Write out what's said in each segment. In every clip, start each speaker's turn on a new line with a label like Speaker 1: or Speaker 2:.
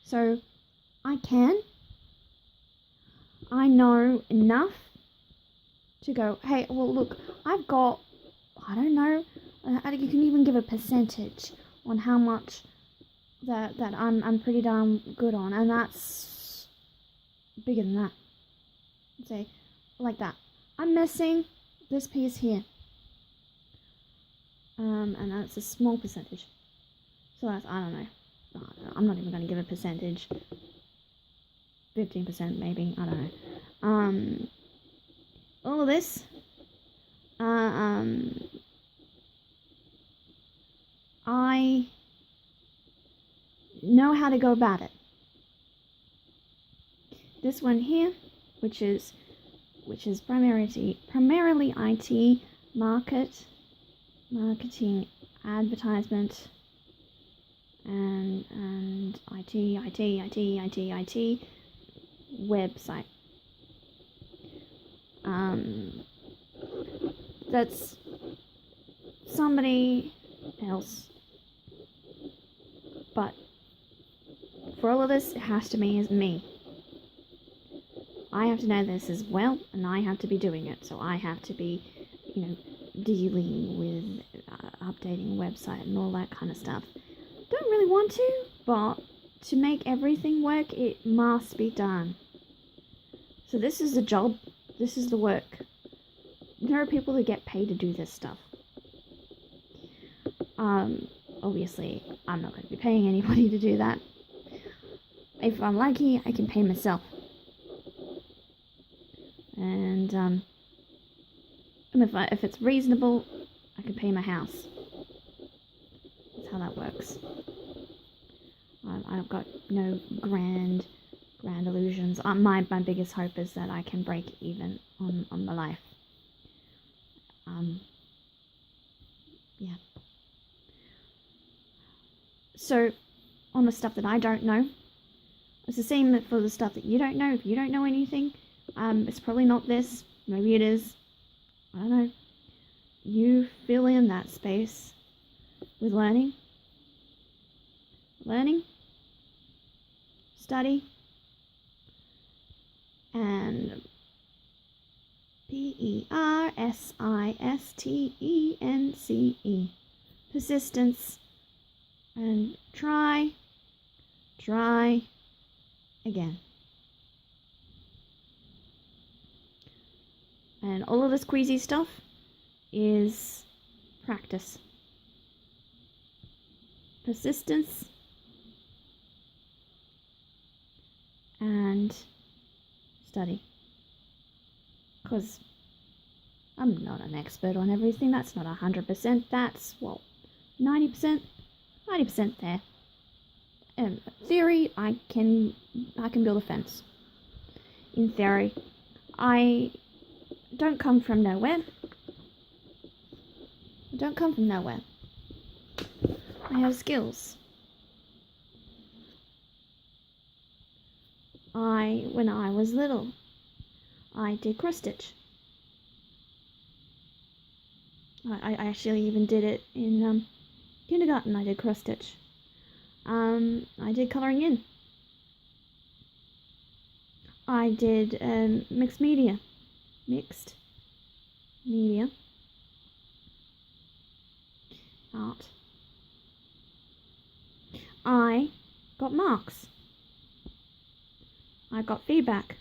Speaker 1: So I know enough to go, hey, well, look, I've got, I don't know, you can even give a percentage on how much that I'm pretty darn good on, and that's bigger than that. Say, like that. I'm missing this piece here. And that's a small percentage. So that's, I don't know. I'm not even going to give a percentage. 15% maybe, I don't know. All of this, I know how to go about it. This one here, which is primarily IT, marketing, advertisement, and IT, website. That's somebody else. But for all of this, it has to be me. I have to know this as well, and I have to be doing it. So I have to be, dealing with updating a website and all that kind of stuff. Don't really want to, but to make everything work, it must be done. So this is the job. This is the work. There are people who get paid to do this stuff. Obviously, I'm not going to be paying anybody to do that. If I'm lucky, I can pay myself. And if it's reasonable, I can pay my house. That's how that works. I've got no grand illusions. My biggest hope is that I can break even on my life. Yeah. So, on the stuff that I don't know, it's the same for the stuff that you don't know. If you don't know anything, it's probably not this. Maybe it is. I don't know. You fill in that space with learning, study, and persistence. Persistence. And try again. And all of this queasy stuff is practice. Persistence. And study. Because I'm not an expert on everything. That's not 100%. That's, 90%? 90% there. In theory, I can build a fence. In theory. I don't come from nowhere. I have skills. When I was little, I did cross stitch. I actually even did it in kindergarten. I did cross stitch. I did colouring in. I did mixed media art. I got marks. I got feedback.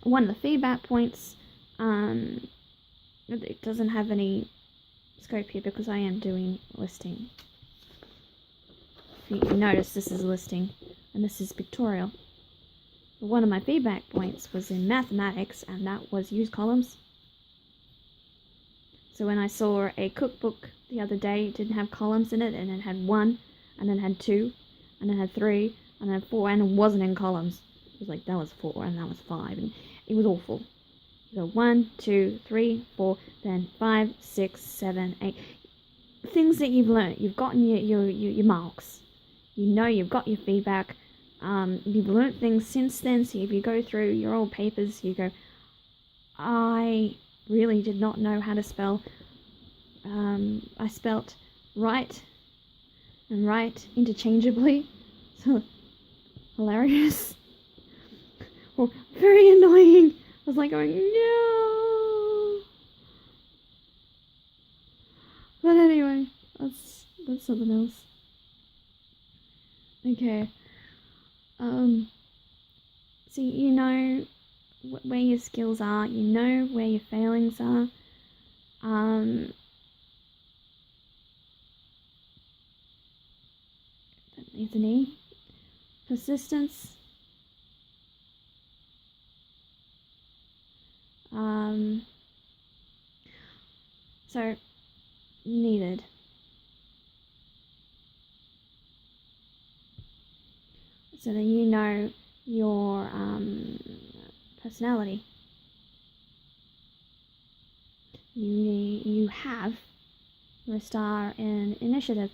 Speaker 1: One of the feedback points, it doesn't have any scope here because I am doing listing. If you notice, this is listing and this is pictorial. But one of my feedback points was in mathematics, and that was use columns. So when I saw a cookbook the other day, it didn't have columns in it, and it had 1, and then had 2, and then had 3, and then 4, and it wasn't in columns. It was like, that was 4, and that was 5, and it was awful. So 1, 2, 3, 4, then 5, 6, 7, 8. Things that you've learned. You've gotten your marks. You've got your feedback. You've learned things since then. So if you go through your old papers, you go, I really did not know how to spell. I spelt right and right interchangeably. So hilarious. Or very annoying. I was like going, no. But anyway, that's something else. Okay. So you know where your skills are, you know where your failings are. That needs an E. Persistence. So needed. So that you know your personality. You have. You're a star in initiative.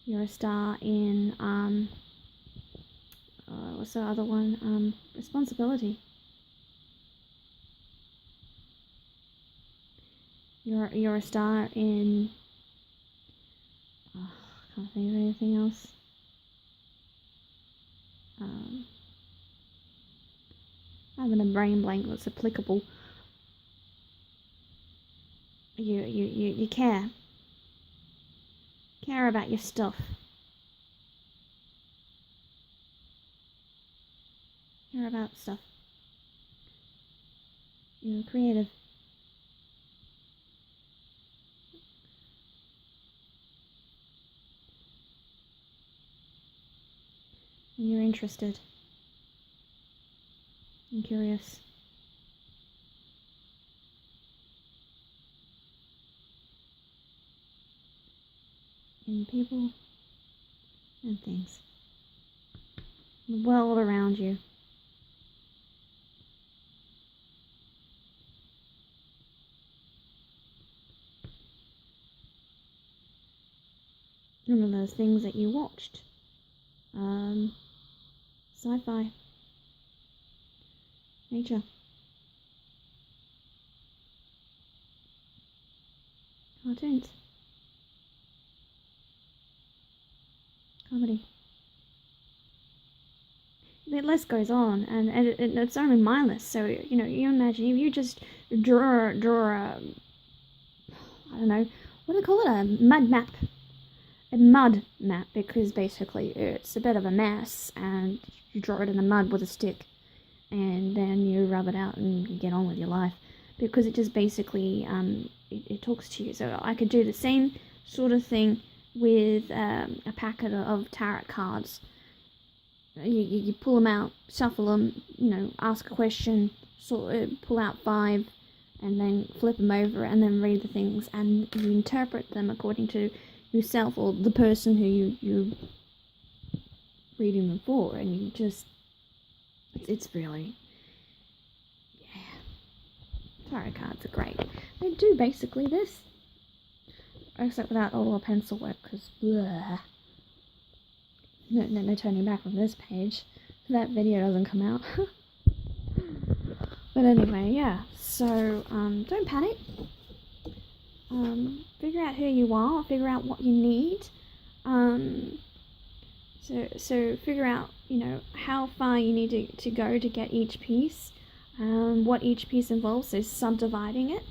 Speaker 1: You're a star in what's the other one? Responsibility. You're a star in. Can't think of anything else. Having a brain blank that's applicable. You care. Care about your stuff. Care about stuff. You're creative. And you're interested. And curious. In people and things. The world around you. One of those things that you watched. Sci-fi. Nature. Cartoons. Comedy. The list goes on, and it's only mindless. So you imagine if you just draw a, I don't know, what do they call it, a mud map, because basically it's a bit of a mess, and you draw it in the mud with a stick, and then you rub it out and you get on with your life, because it just basically it talks to you. So I could do the same sort of thing with a packet of tarot cards. You pull them out, shuffle them, ask a question, pull out 5, and then flip them over, and then read the things, and you interpret them according to yourself or the person who you're reading them for, and you just, it's really, yeah. Tarot cards are great. They do basically this, except without all the pencil work, because no turning back on this page. That video doesn't come out. But anyway, yeah. So don't panic. Figure out who you are. Figure out what you need. So figure out how far you need to go to get each piece. What each piece involves. So subdividing it.